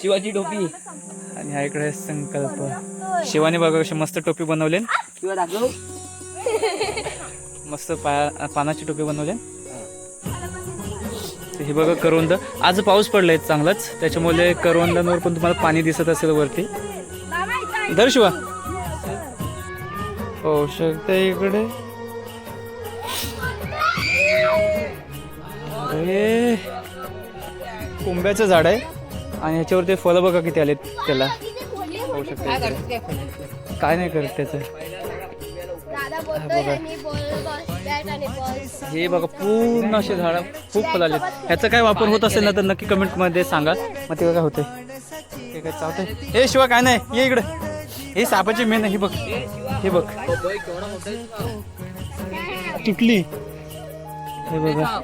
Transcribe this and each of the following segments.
शिवाची टोपी आणि हा इकडे संकल्प. शिवाने बघा कशी मस्त टोपी बनवले. शिवा दाखव. मस्त पानाची टोपी बनवले. हे बघा करवंद. आज पाऊस पडलाय चांगलाच, त्याच्यामुळे करवंदांवर पण तुम्हाला पाणी दिसत असेल वरती. धर शिवा. पाहू शकता इकडे. हे कोंब्याचं झाड आहे आणि ह्याच्यावर ते फळं बघा किती आलेत त्याला. पाहू शकता काय नाही करत त्याचं. हे बघा पूर्ण असे झाड खूप फुलं आलेत. ह्याचा काय वापर होत असेल ना तर नक्की कमेंट मध्ये सांगा. मग ते काय होते ते काय चालतंय. हे शिवा काय नाही ये इकडे. हे सापाची मेन आहे. हे बघ हे बघ तुटली. हे बघा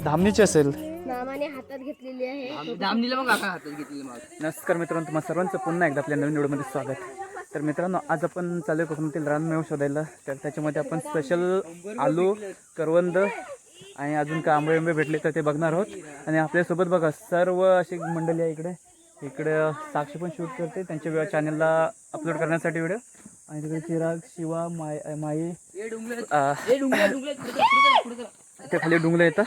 धामणीची असेल. हातात घेतलेली आहे. धामणीला मग काका हातात घेतलेली. नमस्कार मित्रांनो, तुम्हाला सर्वांचं पुन्हा एकदा आपल्या नवीन व्हिडिओमध्ये स्वागत. तर मित्रांनो आज आपण चालू आहे कोकणातील रानमेवा शोधायला. तर त्याच्यामध्ये आपण स्पेशल आलू, करवंद आणि अजून काय आंबे भेटले तर ते बघणार आहोत. आणि आपल्यासोबत बघा सर्व अशी मंडळी आहे इकडे. इकडे साक्षी पण शूट करते त्यांच्या चॅनलला अपलोड करण्यासाठी व्हिडिओ. आणि तिकडे चिराग, शिवा, माई ते खाली डुंगलं येतं.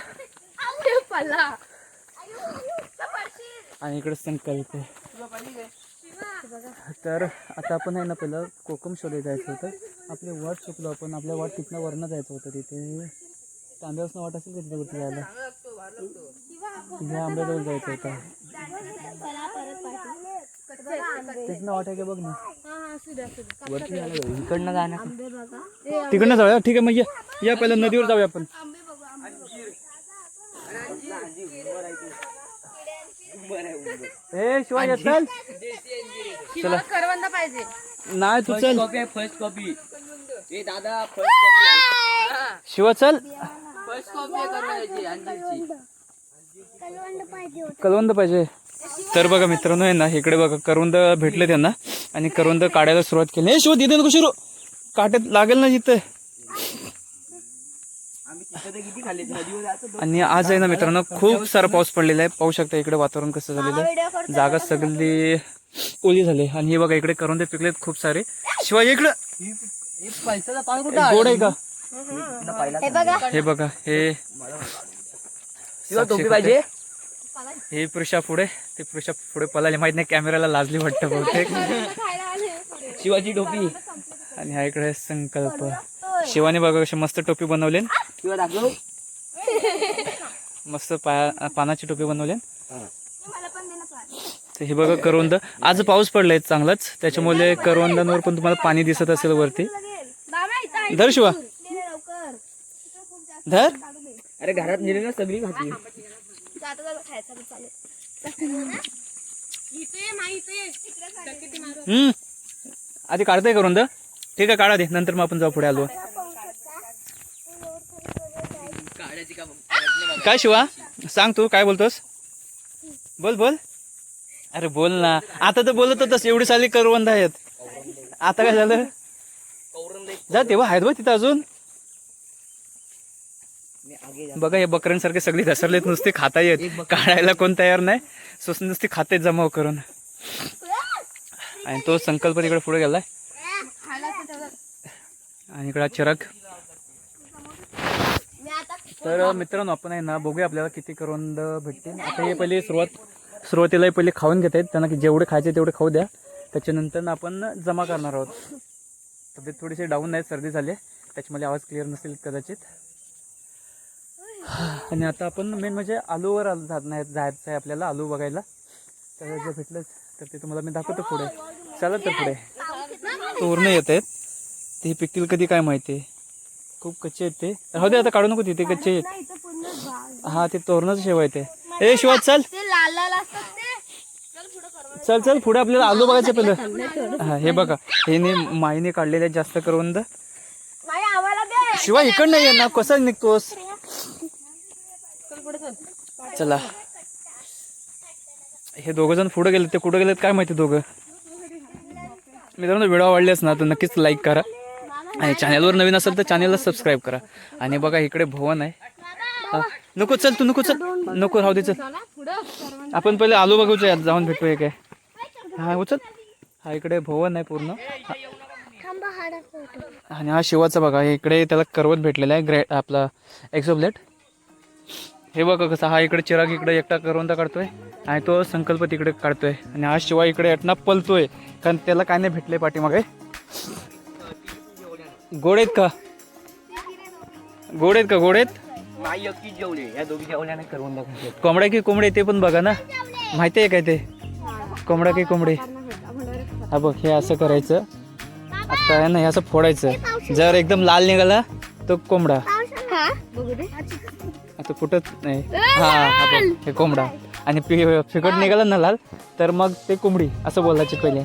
आणि इकडे संकल्प. तर आता आपण आहे ना पहिलं कोकम शोधायला जायचं होतं. आपले वाट चुकलो आपण. आपल्या वाट तिथनं वरनं जायचं होतं. तिथे तांब्यापासून वाट असेल का तिथे वरती जायला. ह्या आंब्याजवळ जायचं होतं. तिथनं वाट आहे का बघ ना. इकडनं जाणार. तिकडनं जाऊया. ठीक आहे मग या पहिलं नदीवर जाऊया आपण. ए शिवा ये चल. चला करवंद पाहिजे. नाही तू चल. First copy. ए दादा फर्स्ट कॉपी. शिवा चल. फर्स्ट कॉपी करवायची अंजीरची. करवंद पाहिजे. तर बघा मित्रांनो आहे ना इकडे बघा करवंद भेटले त्यांना आणि करवंद काढायला सुरुवात केली. हे शिव तिथे नको शिरू. काट्यात लागेल ना जिथे. आणि आज आहे ना मित्रांनो खूप सारा पाऊस पडलेला आहे. पाहू शकता इकडे वातावरण कसं झालेलं आहे. जागा सगळी ओली झाली. आणि हे बघा इकडे करवंद पिकलेत खूप सारे. शिवाय इकडं गोड आहे का. हे बघा हे टोपी पाहिजे. हे पुरुषा पुढे ते पुरुषा पुढे पळाले. माहित नाही कॅमेराला लाजली वाटतं बहुतेक. शिवाची टोपी. आणि हा इकडे संकल्प. शिवाने बघा कशी मस्त टोपी बनवले. शिवा दाखव. मस्त पानाची टोपी बनवले. तर हे बघा करवंद. आज पाऊस पडलाय चांगलाच, त्याच्यामुळे करवंदांवर पण तुम्हाला पाणी दिसत असेल वरती. धर शिवा धर. अरे घरात नेले ना सगळी घातली. आधी काढताय करवंद. ठीक आहे काढा दे, नंतर मग आपण जाऊ पुढे. आलो काय शिवा सांग तू काय बोलतोस. बोल बोल. अरे बोल ना. आता तर बोलत होतस एवढी साली करवंद आहेत. आता काय झालं. जा तेव्हा आहेत बघ तिथं अजून. बघा हे बकऱ्यांसारखे सगळे घसरलेत. नुसते खाता येत. काढायला कोण तयार नाही. नुसते खाते जमाव करून. आणि तो संकल्प तिकडे पुढे गेलाय. आणि इकडे चिराग. तर मित्रांनो आपण आहे ना बघूया आपल्याला किती करवंद भेटतील. आता हे पहिले सुरुवातीला पहिले खाऊन घेत आहेत. त्यांना जेवढे खायचे तेवढे खाऊ द्या. त्याच्यानंतर आपण जमा करणार आहोत. तब्येत थोडीशी डाऊन आहे, सर्दी झाली त्याच्यामुळे आवाज क्लिअर नसेल कदाचित. आणि आता आपण मेन म्हणजे आलूवर जायचं आहे आपल्याला. आलू बघायला. तर जर भेटलं तर ते तुम्हाला मी दाखवतो पुढे. चला तर पुढे. तोरणं येत आहेत. ते पिकतील कधी काय माहिती. खूप कच्चे आहेत ते. राहू दे आता काढू नको. तिथे कच्चे आहेत. हा ते तोरणच शेव आहे ते. ए शिवा चल चल चल पुढे. आपल्याला आलू बघायचं पहिलं. हा हे बघा हे माईने काढलेले जास्त करवंद. शिवा इकडं नाही ना कसा निघतोस. चला हे दोघं जण पुढे गेले. ते कुठे गेलेत काय माहिती दोघं. मित्रांनो व्हिडिओ आवडलेच ना तर नक्कीच लाईक करा. आणि चॅनलवर नवीन असेल तर चॅनलला सबस्क्राईब करा. आणि बघा इकडे भवन आहे. नको चल तू नको चल नको राहू दे चल. आपण पहिले आलू बघूच यात जाऊन भेटूया काय. हा उचल. हा इकडे भवन आहे पूर्ण आणि हा शिवाचा बघा इकडे त्याला करवत भेटलेला आहे ग्रे आपला एक्झोब्लेट. हे बघा कसं हा इकडे चिराग इकडे एकटा करवंदा काढतोय आणि तो संकल्प तिकडे काढतोय आणि हा शिवा इकडे एकटा पलतोय कारण त्याला काय नाही भेटले पाठीमागे. गोड आहेत का गोड आहेत का गोड आहेत. नाही एकटी जेवले या दोघी जेवल्याने करवंदा खाते. कोंबड्या की कोंबडे ते पण बघा ना माहिती आहे काय ते कोंबडा की कोंबडे. हा बघ हे असं करायचं आता आहे ना हे असं फोडायचं जर एकदम लाल निघाला तो कोंबडा आता फुटत नाही. हा हा बघ हे कोंबडा आणि फिकट निघाला ना लाल तर मग ते कोंबडी असं बोलायचे पहिले.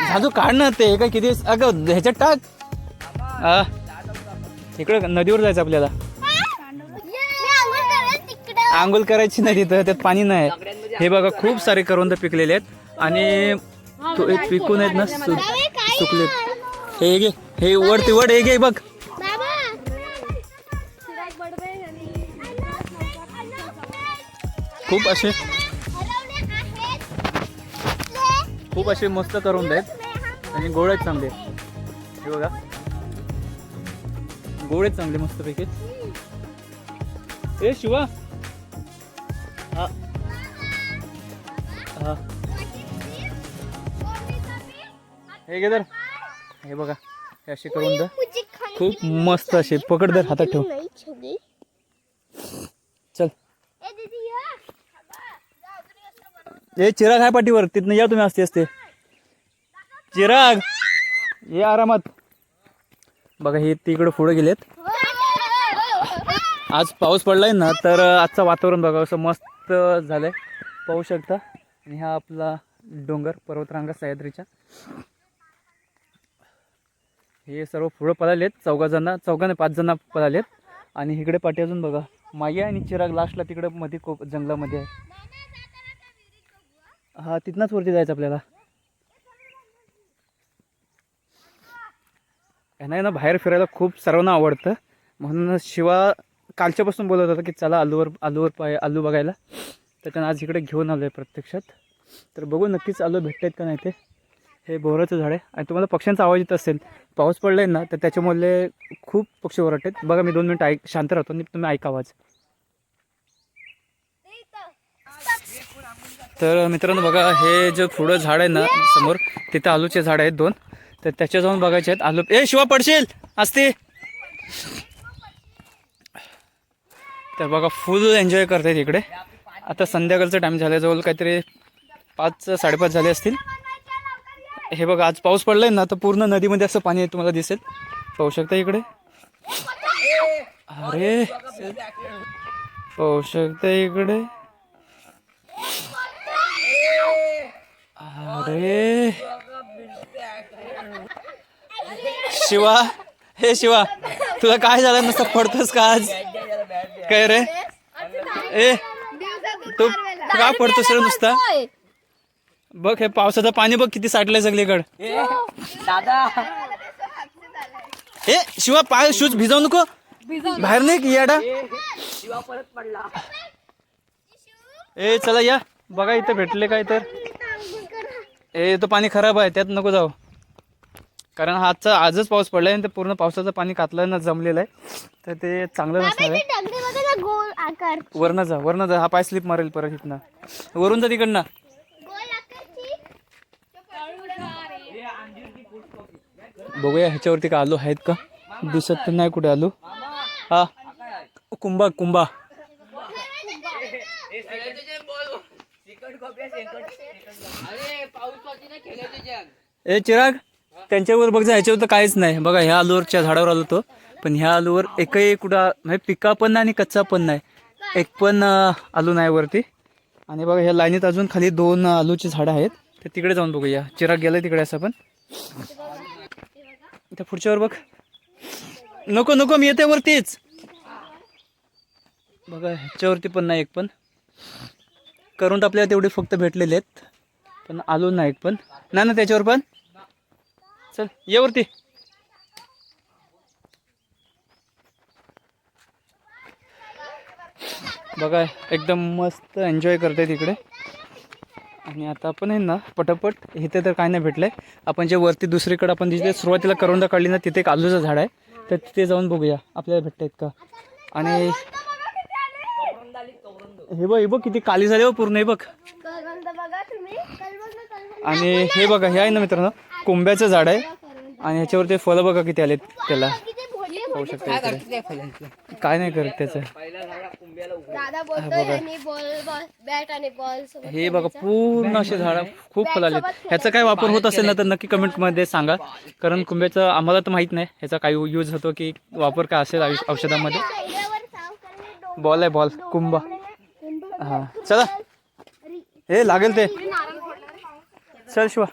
झाजू काढ ना ते काय किती अगं ह्याच्यात टाक. इकडं नदीवर जायचं आपल्याला. आंघोळ करायची नाही तिथं त्यात पाणी नाही. हे बघा खूप सारे करवंद पिकलेले आहेत आणि पिकून आहेत ना सुकलेत. हे घे हे वड ते वड हे घे बघ. खूप असे मस्त करवंद आहेत आणि गोड आहेत चांगले. हे बघा गोड आहेत चांगले मस्त पैकी. ए शिवा हा हा हे घे तर. हे बघा हे असे करवंद खूप मस्त असे. पकड दर हातात ठेव चल. हे चिराग आहे पाठीवर तिथनं या तुम्ही असते असते. चिराग ये आरामात. बघा हे तिकडं पुढे गेलेत. आज पाऊस पडलाय ना तर आजचं वातावरण बघा असं मस्त झालंय पाहू शकता. आणि हा आपला डोंगर पर्वतरांगा सह्याद्रीच्या हे सर्व पुढं पळालेत. चौघाने 5 जण पळालेत आणि इकडे पाठी अजून बघा माया आणि चिराग लास्टला तिकडे मध्ये जंगलामध्ये आहे. हा तिथनंच वरती जायचं आपल्याला. यांना ना बाहेर फिरायला खूप सर्वांना आवडतं म्हणून शिवा कालच्यापासून बोलत होता की चला आलू बघायला. तर त्यांना आज इकडे घेऊन आलो आहे प्रत्यक्षात. तर बघू नक्कीच आलू भेटत आहेत का नाही ते. हे बोराचं झाड आहे आणि तुम्हाला पक्ष्यांचा आवाज येत असेल. पाऊस पडलाय ना तर त्याच्यामुळे खूप पक्षी ओरडतात. बघा मी 2 मिनिटं शांत राहतो आणि तुम्ही ऐका आवाज. तर मित्रांनो बघा हे जे पुढं झाड आहे ना समोर तिथं आलूचे झाड आहेत 2. तर त्याच्या जाऊन बघायचे आहेत आलू. ए शिवा पडशील असते. तर बघा फुल एन्जॉय करतायत इकडे. आता संध्याकाळचा टाईम झाला जवळ काहीतरी 5-5:30 झाले असतील. हे बघा आज पाऊस पडलाय ना तर पूर्ण नदीमध्ये असं पाणी तुम्हाला दिसेल. पाहू शकता इकडे. अरे पाहू शकता इकडे. अरे शिवा हे शिवा तुला काय झालं नुसतं पडतोस का आज काय रे. ए तू का पडतोस रे नुसता. बघ हे पावसाचं पाणी बघ किती साठलंय सगळीकडे. दादा ए शिवा पाय शूज भिजावू नको बाहेर नाही की याडा. शिवा परत पडला. ए चला या बघा इथे भेटले काय तर. ए तो पाणी खराब आहे त्यात नको जाऊ कारण आजच पाऊस पडलाय आणि ते पूर्ण पावसाचं पाणी कातलं ना जमलेलं आहे तर ते चांगलं नसणार आहे. वरनं जा हा पाय स्लिप मारेल परत इथनं. वरून जा तिकडनं. बघूया ह्याच्यावरती का आलू आहेत का. दिसत तर नाही कुठे आलू. हा कुंभा ए चिराग त्यांच्यावर बघ जा. ह्याच्यावर तर काहीच नाही बघा. ह्या आलूवरच्या झाडावर आलो तो पण ह्या आलूवर एकही कुठं म्हणजे पिका पण नाही आणि कच्चा पण नाही. एक पण आलू नाही वरती. आणि बघा ह्या लाईनीत अजून खाली 2 आलूची झाडं आहेत. तर तिकडे जाऊन बघूया. चिराग गेलाय तिकडे असं पण. त्या पुढच्यावर बघ. नको मी येते वरतीच. बघा ह्याच्यावरती पण नाही एक पण. करून आपल्याला तेवढे फक्त भेटलेले आहेत. पण आलो नाही पण नाही ना त्याच्यावर पण. चल ये वरती. बघा एकदम मस्त एन्जॉय करते तिकडे. आणि आता आपण आहे ना पटापट इथे तर काय नाही भेटलंय. आपण जे वरती दुसरीकडे आपण जिथे सुरुवातीला करवंद काढली ना तिथे एक आलूचं झाड आहे. तर तिथे जाऊन बघूया आपल्याला भेटतायत का. आणि हे बघ किती काली झाले हो पूर्ण. हे बघ. आणि हे बघा हे आहे ना मित्रांनो कुंब्याचं झाड आहे. आणि ह्याच्यावरती फळं बघा किती आलेत त्याला. पाहू शकता इकडे. काय नाही करत त्याचं. हे बघा पूर्ण असे झाड खूप फळ आलेत. ह्याचा काय वापर होत असेल ना तर नक्की कमेंटमध्ये सांगा. कारण कुंब्याचं आम्हाला तर माहित नाही ह्याचा काय यूज होतो की वापर काय असेल औषधामध्ये. बॉल आहे बॉल कुंभा. हा चला हे लागेल ते. चल शिवा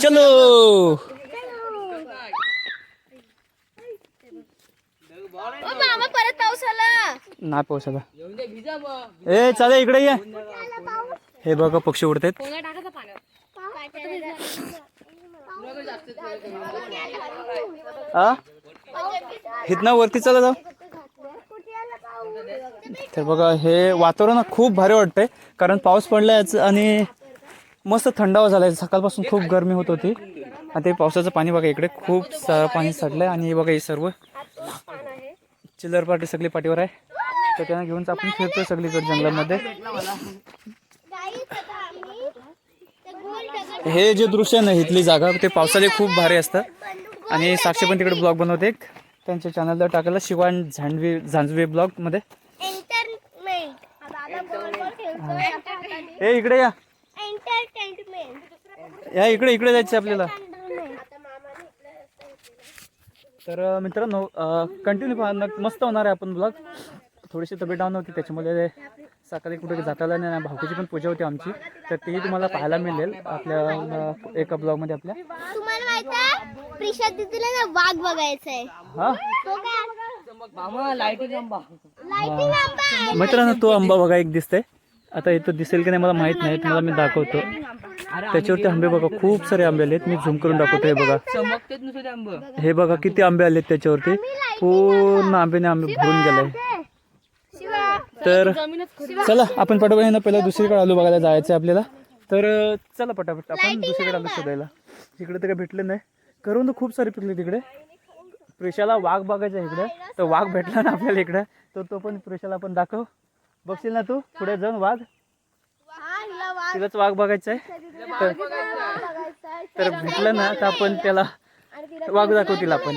चलो. परत पाऊस आला नाही पाऊस आला. ए चालेल इकडे ये. हे बघा पक्षी उडतात. इथनं वरती चला जाऊ. तर बघा हे वातावरण खूप भारी वाटतंय कारण पाऊस पडलाय आणि मस्त थंडावा झालाय. सकाळपासून खूप गरमी होत होती. आणि ते पावसाचं पाणी बघा इकडे खूप सारं पाणी साठलंय. आणि हे बघा हे सर्व चिल्लर पार्टी सगळी पाठीवर आहे. तर त्यांना घेऊन आपण फिरतोय सगळीकडे जंगलामध्ये. हे जे दृश्य आहे ना इथली जागा ते पावसाळे खूप भारी असतं. आणि साक्षी पण तिकडे ब्लॉग बनवते एक त्यांच्या चॅनलला टाकायला शिवान झांजवे ब्लॉग मध्ये. हे इकडे या या इकडे जायचं आपल्याला. तर मित्रांनो कंटिन्यू मस्त होणार आहे आपण ब्लॉग. थोडीशी तब्येत डाऊन होती त्याच्यामुळे सकाळी कुठे जाता आलं नाही. भाऊकीची पण पूजा होती आमची तर ती तुम्हाला पाहायला मिळेल आपल्या एका ब्लॉगमध्ये आपल्या. तुम्हाला माहिती आहे प्रिशा दीदीला ना वाघ बघायचा आहे. हा लाइटिंग आंबा. मित्रांनो तो आंबा बघा एक दिसतंय. आता इथं दिसेल की नाही मला माहित नाही. तुम्हाला मी दाखवतो. त्याच्यावरती आंबे बघा खूप सारे आंबे आलेत. मी झूम करून दाखवतो. हे बघा हे बघा किती आंबे आलेत त्याच्यावरती. पूर्ण आंबे भरून गेलाय. तर चला आपण पटापट ना पहिला दुसरीकडे आलू बघायला जायचं आपल्याला. तर चला पटापट आपण दुसरीकडे आलू शोधायला. तिकडे तर काही भेटलं नाही. करून तर खूप सारे पिकले तिकडे. प्रिशाला वाघ बघायचा इकडे तर वाघ भेटला ना आपल्याला इकडे. तर तो पण प्रिशाला आपण दाखव. बघशील ना तू पुढे जाऊन वाघ. तिलाच वाघ बघायचा आहे. तर भेटलं ना तर आपण त्याला वाघ दाखव तिला आपण.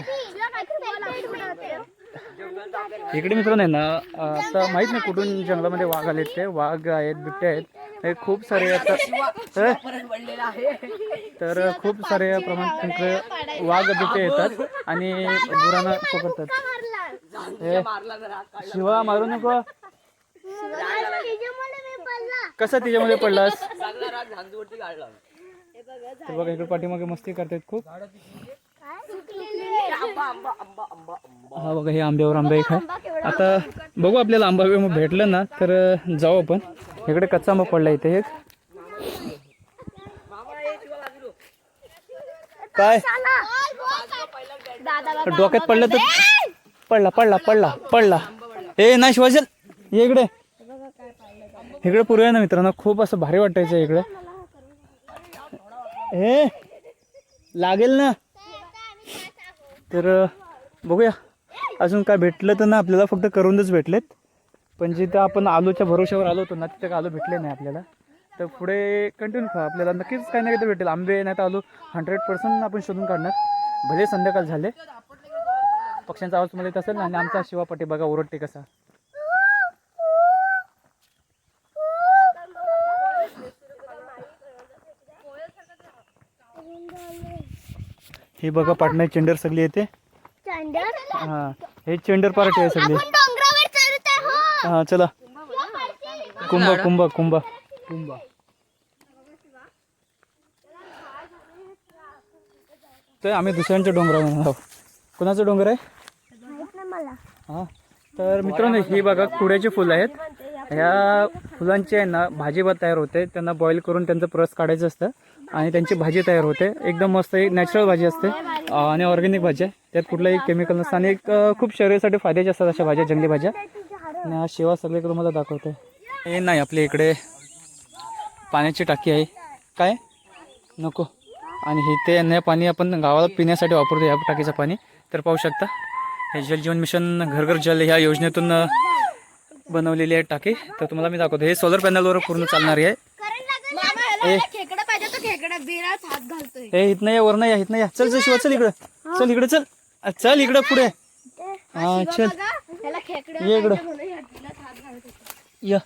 इकडे मित्रांनो आहे ना आता माहित नाही कुठून जंगलामध्ये वाघ आलेत. ते वाघ आहेत बिबटे आहेत हे खूप सारे आता. तर खूप सारे प्रमाणात तिकडे वाघ बिबटे येतात आणि गुरांना पकडतात. शिवा मारू नको. कसा तिच्यामध्ये पडलास. तर बघा इकडे पाठीमागे मस्ती करतात खूप. हा बघा हे आंब्यावर आंबा एक आहे. आता बघू आपल्याला आंबा भेटलं ना तर जाऊ आपण. इकडे कच्चा आंबा पडला इथे एक. काय डोक्यात पडलं तर पडला पडला पडला पडला. हे नाही शिवाजल ये इकडे. इकडे पूर्वी ना मित्रांनो खूप असं भारी वाटायचं इकडे. हे लागेल ना. तर बघूया अजून काय भेटलं तर ना आपल्याला. फक्त करूनच भेटलेत. पण जिथं आपण आलूच्या भरोश्यावर आलो होतो ना तिथे आलू भेटले नाही आपल्याला. तर पुढे कंटिन्यू खा आपल्याला नक्कीच काही ना काही भेटेल. आंबे नाही तर आलू 100% आपण शोधून काढणार. भले संध्याकाळ झाले. पक्ष्यांचा आवाज तुम्हाला येत असेल ना. आणि आमचा शिवापट्टी बघा ओरडते कसा. हे बघा पाटणा चेंडर सगळी येते. हा हे चेंडर पार्टी आहे सगळी. हा चला कुंभा कुंभा कुंभा कुंभा. तर आम्ही दुसऱ्यांच्या डोंगरावर आहोत. कोणाचं डोंगर आहे. हा तर मित्रांनो हे बघा कुड्याचे फुलं आहेत. ह्या फुलांची आहे ना भाजीभात तयार होते, त्यांना बॉईल करून त्यांचं रस काढायचं असतं आणि त्यांची भाजी तयार होते. एकदम मस्त एक नॅचरल भाजी असते आणि ऑर्गॅनिक भाजी आहे, त्यात कुठलंही केमिकल नसतं आणि एक खूप शरीरासाठी फायद्याच्या असतात अशा भाज्या, जंगली भाज्या. आणि हा शेवा सगळीकडे तुम्हाला दाखवते. हे नाही आपल्या इकडे पाण्याची टाकी आहे, काय नको. आणि हे ते पाणी आपण गावाला पिण्यासाठी वापरतो, ह्या टाकीचं पाणी. तर पाहू शकता हे जल जीवन मिशन घर घर जल ह्या योजनेतून बनवलेली आहे टाकी. तर तुम्हाला मी दाखवतो. हे सोलर पॅनलवर पूर्ण चालणारी आहे. हे इथनं या, वरनं या, इथनं या. चल चल शिवा, चल इकडं, चल इकडे, चल चल इकडं पुढे. हा चल ये इकडं या.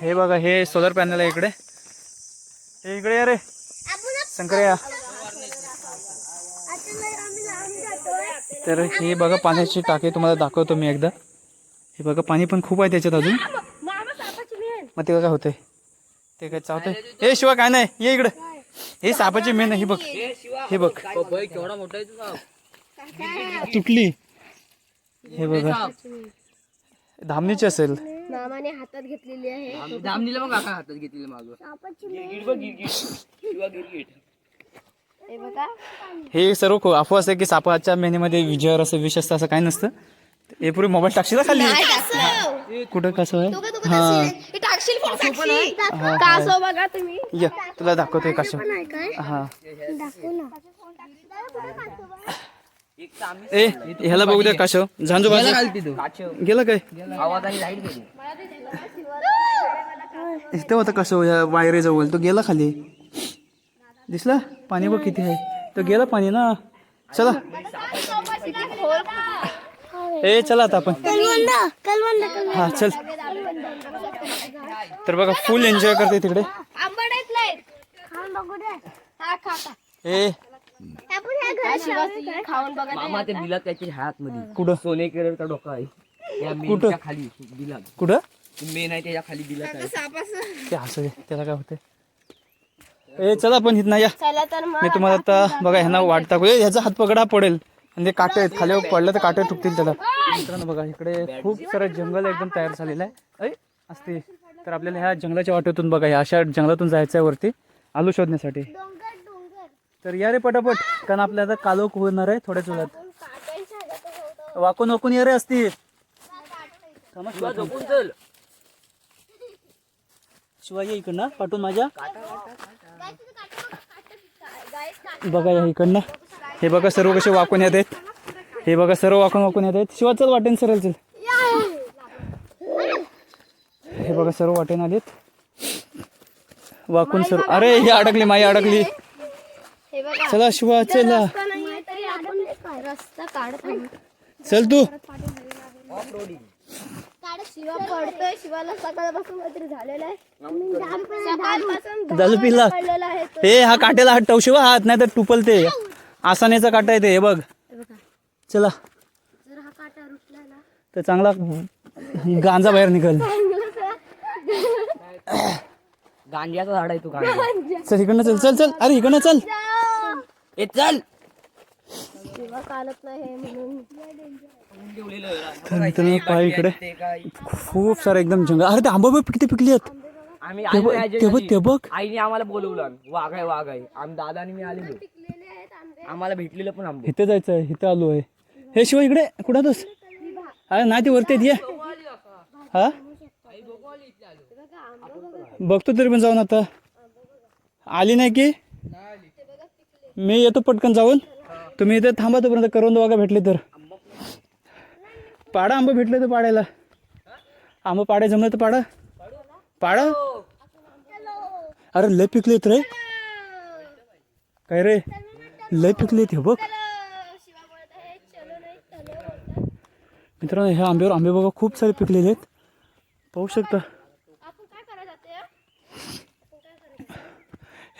हे बघा हे सोलर पॅनल आहे इकडे. हे इकडे या रे शंकर या. तर हे बघा पाण्याची टाकी तुम्हाला दाखवतो मी एकदा. हे बघा पाणी पण खूप आहे त्याच्यात अजून. मग ते काय होतंय, ते काय चावतंय. हे शिवा काय नाही, ये इकडे. हे सापाची मेन आहे, हे बघ, हे बघ केवढा मोठा आहे तुझा. तुटली. हे बघा धामणीची असेल. मामाने हातात घेतलेली आहे. धामणीला मग काका हातात घेतलेली मागं. हे बघा हे सर्व अफवा असते की सापाच्या मेहनीमध्ये विजयावर असं विष असतं, असं काही नसतं. हे पुढे मोबाईल टाकशील खाली. कुठं कसं आहे, हा कासव बघा तुम्ही. या तुला दाखवतोय कासव. हा ए ह्याला बघू द्या कासव. झांजू बाजू गेला काय, आवाज आणि लाईट गेली. इथं होता कासव ह्या वायरेजवळ, तो गेला खाली. दिसला पाणी बघ किती आहे, तो गेला पाणी ना. चला ए चला आता आपण, हा चल. तर बघा फुल एन्जॉय करते तिकडे. ए मामा ते दिला त्याच्या हात मध्ये. कुठं सोने कलरचा डोका आहे या कुठं? मेनच्या खाली दिला. कुठं मेन आहे त्याच्या खाली दिला काय. ते असं दे, त्याला काय होते. ए चला आपण इथं या. मी तुम्हाला आता बघा ह्यांना वाट टाकू. ह्याचा हात पकडा पडेल आणि ते काटे आहेत खाली पडलं तर काटे तुटतील त्याला. मित्रांनो बघा इकडे खूप सारं जंगल एकदम तयार झालेलं आहे. असते तर आपल्याला ह्या जंगलाच्या वाटेतून बघा ह्या अशा जंगलातून जायचं आहे वरती आलू शोधण्यासाठी. तर या रे पटापट, कारण आपल्याला कालोख होणार आहे थोड्याच वेळात. वाकून वाकून या रे असतील. झोपून चल. शिवाय इकडनं पाठवून माझ्या बघा या इकडनं. हे बघा सर्व कसे वाकून येत आहेत. हे बघा सर्व वाकून वाकून येत आहेत. शिवा चल वाटेन सरळ चल. हे बघा सर्व वाटेन आलेत वाकून सर्व. अरे ही अडकली, माई अडकली. चला शिवा चला चल तू. शिवा पडतोय. शिवाला सकाळपासून काहीतरी झालेलं आहे. दारू पिला. हे हा काट्याला हात ठेव शिवा, हात नाही तर टुपल. ते आसानेचा काटा आहे ते. हे बघ चला. जर हा काटा रुसला ना तर चांगला गांजा बाहेर निघल. गांजाचा झाड आहे तू. गांजा चल इकडनं चल चल चल. अरे इकडनं चल. ए चल. शिवा कालत नाही म्हणून. तर मित्रांनो पहा इकडे खूप सारं एकदम जंगल. अरे ते आंबा बघ किती पिकली आहेत. आम्ही ते बघ आईने आम्हाला बोलवलं. वाघ आहे वाघ आहे. आम्ही दादा आणि मी आलेलो. आम्हाला भेटलेलं पण आंबे. इथे जायचं आहे, इथे आलो आहे. हे शिवाय इकडे कुठं तोस. अरे नाही ते वरती ये. हा बघतो तरी पण जाऊन. आता आली नाही की मी येतो पटकन जाऊन. तुम्ही इथे थांबा तोपर्यंत. करवंद वाघा भेटले तर पाडा. आंबा भेटले तर पाडायला. आंबा पाडाय जमलं तर पाडा पाडा. अरे लय पिकलेत रे. काय रे लय पिकलेत. हे बघ मित्रांनो ह्या आंब्यावर आंबे बघा खूप सारे पिकलेले आहेत. पाहू शकता.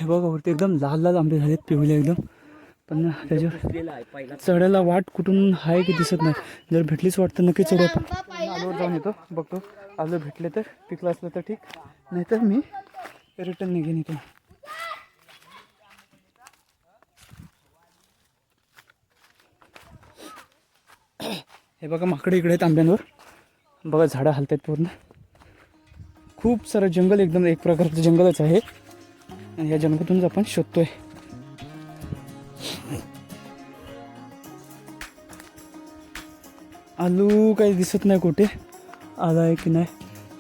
हे बघा वरती एकदम लाल लाल आंबे झालेत, पिवळे एकदम. पण त्याच्यावर चढायला वाट कुठून आहे की दिसत नाही. जर भेटलीच वाटतं नक्की चढू आपण. आलोवर जाऊन येतो, बघतो आलं भेटले तर, पिकलं असलं तर ठीक, नाहीतर मी रिटर्न निघेन इथून. हे बघा माकडे इकडे आहेत आंब्यांवर. बघा झाडं हलत आहेत पूर्ण. खूप सारं जंगल, एकदम एक प्रकारचं जंगलच आहे आणि या जंगलातूनच आपण शोधतोय. आलू काही दिसत नाही कुठे आला आहे की नाही.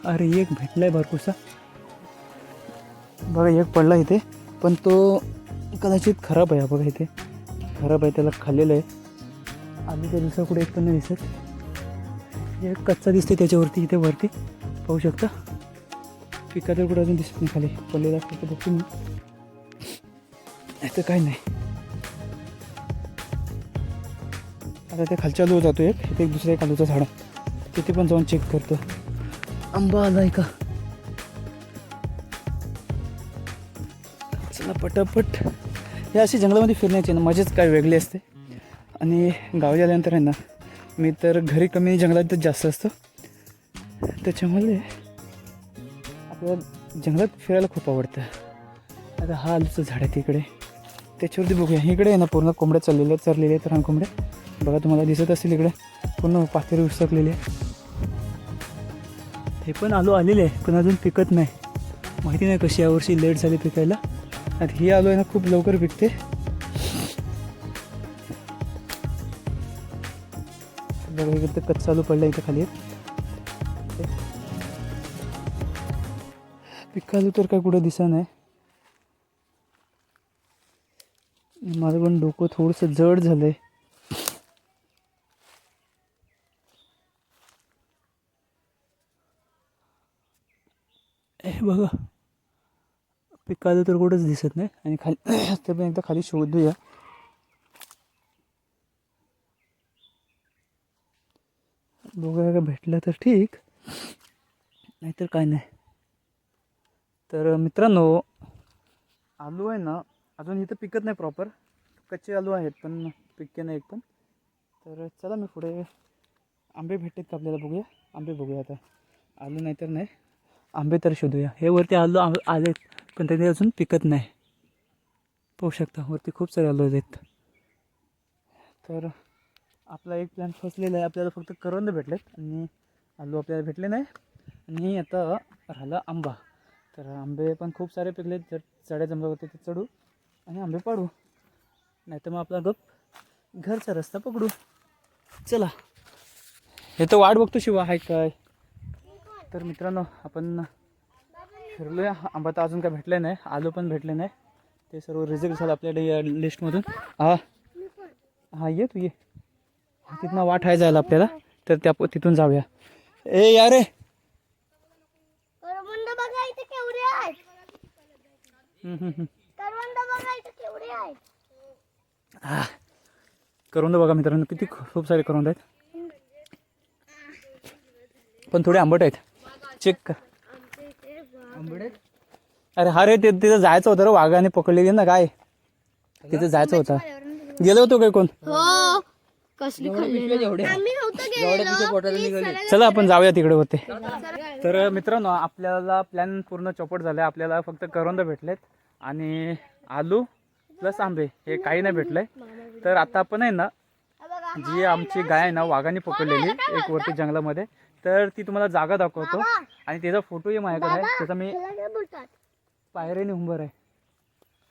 अरे एक भेटलाय बारकोसा बघा, एक पडला इथे, पण तो कदाचित खराब आहे. बघा इथे खराब आहे, त्याला खाल्लेलं आहे. आलू त्या दुसरा कुठे एक पण नाही दिसत. एक कच्चा दिसते त्याच्यावरती, इथे वरती पाहू शकता. पिका तर कुठं अजून दिसत नाही, खाली पडलेला असतो तर बघतो मी. तर काय नाही. आता ते खालच्या आलू जातो एक, इथे एक दुसरा एक आलूचा झाड, तिथे पण जाऊन चेक करतो. आंबा आलाय का. चला पटापट. हे अशी जंगलामध्ये फिरण्याची ना मजाच काय वेगळी असते. आणि गावी आल्यानंतर आहे ना, मी तर घरी कमी जंगलातच जास्त असतो, त्याच्यामुळे आपल्याला जंगलात फिरायला खूप आवडतं. आता हा आलूचं झाड आहे तिकडे, त्याच्यावरती बघूया. इकडे आहे ना पूर्ण कोंबड्या चाललेल्या चरलेल्या आहेत, रानकोंबड्या बघा, तुम्हाला दिसत असतील. इकडे पूर्ण पातेरी उसकलेली आहे. हे पण आलू आलेले आहे, पण अजून पिकत नाही. माहिती नाही कशी यावर्षी लेट झाली पिकायला. आता ही आलू आहे ना खूप लवकर पिकते. बघा इकडे कच्चा आलू पडला इथे खाली. पिकालू तर काय कुठं दिसत नाही. माझं पण डोकं थोडंसं जड झालंय. हे बघा पिकालं तर कुठंच दिसत नाही. आणि खाली ते पण एकदा खाली शोधूया. बघूया का भेटलं तर ठीक, नाहीतर काय नाही. तर मित्रांनो, आलू आहे ना अजून इथं पिकत नाही प्रॉपर, कच्चे आलू आहेत पण पिके नाही एक पण. तर चला मी पुढे. आंबे भेटतात का आपल्याला, बघूया. आंबे बघूया आता, आलू नाही तर नाही, आंबे तर शोधूया. हे वरती आलू आलेत पण ते अजून पिकत नाही. पाहू शकता वरती खूप सारे आलू आहेत. तर आपला एक प्लॅन फसलेला आहे. आपल्याला फक्त करवंद भेटलेत आणि आलू आपल्याला भेटले नाही. आणि आता राहिला आंबा. तर आंबे पण खूप सारे पिकलेत. जर चढ्या जमल्यावरती ते चढू आणि आंबे पाडू, नाही तर मग आपला गप घरचा रस्ता पकडू. चला, हे तर वाट बघतो शिवा आहे काय. तर मित्रांनो, आपण फिरलोय. आंबा तर अजून काय भेटले नाही, आलू पण भेटले नाही. ते सर्व रिजेक्ट झालं आपल्याला या लिस्टमधून. हा ये तू ये. तिथनं वाट आहे जायला आपल्याला, तर त्या तिथून जाऊया. ए या रे. करवंद बघा इथे केवढे आहेत. करवंद बघा इथे केवढे आहेत. करवंद बघा मित्रांनो, किती खूप सारे करवंद आहेत, पण थोडे आंबट आहेत. चेक कर. अरे हा रे, तिथं जायचं होतं रे, वाघाने पकडलेली ना काय, तिथं जायचं होतं. गेलो होतो काय कोण. हो कसली खाल्ली आम्ही नव्हतो गेलो. चला आपण जाऊया तिकडे होते. तर मित्रांनो, आपल्याला प्लॅन पूर्ण चौपट झाला. आपल्याला फक्त करवंद भेटलेत आणि आलू प्लस आंबे, हे काही नाही भेटलंय. तर आता आपण आहे ना, जी आमची गाय आहे ना वाघाने पकडलेली एक वरती जंगलामध्ये, तर ती तुम्हाला जागा दाखवतो. आणि त्याचा फोटोही माझ्याकडे आहे. त्याचा मी पायरीने उंबर आहे.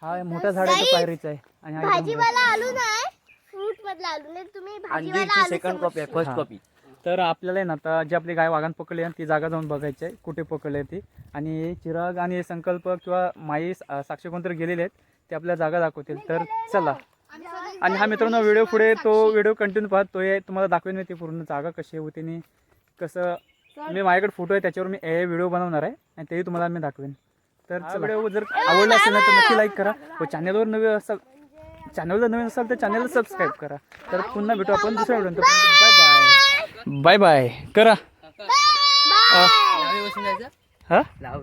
हा मोठा झाड आहे, पायरीचा आहे. आणि हा भाजीवाला आलू नाही, फ्रूट मधला आलू नाही. तुम्ही भाजीवाला आलू सेकंड कॉपी आहे, फर्स्ट कॉपी. तर आपल्याला आहे ना आता जी आपली गाय वाघान पकडली आहे ती जागा जाऊन बघायची आहे कुठे पकडली ती. आणि चिराग आणि संकल्प किंवा माई साक्षी कोणतरी गेलेले आहेत, ते आपल्याला जागा दाखवतील. तर चला. आणि हा मित्रांनो व्हिडिओ पुढे तो व्हिडिओ कंटिन्यू पाहतो आहे, तुम्हाला दाखवेन मी ती पूर्ण जागा कशी होती आणि कसं. मी माझ्याकडे फोटो आहे, त्याच्यावर मी व्हिडिओ बनवणार आहे आणि तेही तुम्हाला मी दाखवेन. तर व्हिडिओ जर आवडला असेल ना तर नक्की लाईक करा. व चॅनलला नवीन असाल तर चॅनलला सबस्क्राईब करा. तर पुन्हा भेटू आपण दुसऱ्या video. Bye bye. Bye bye करा. लावे बसून जायचं. हा लाव.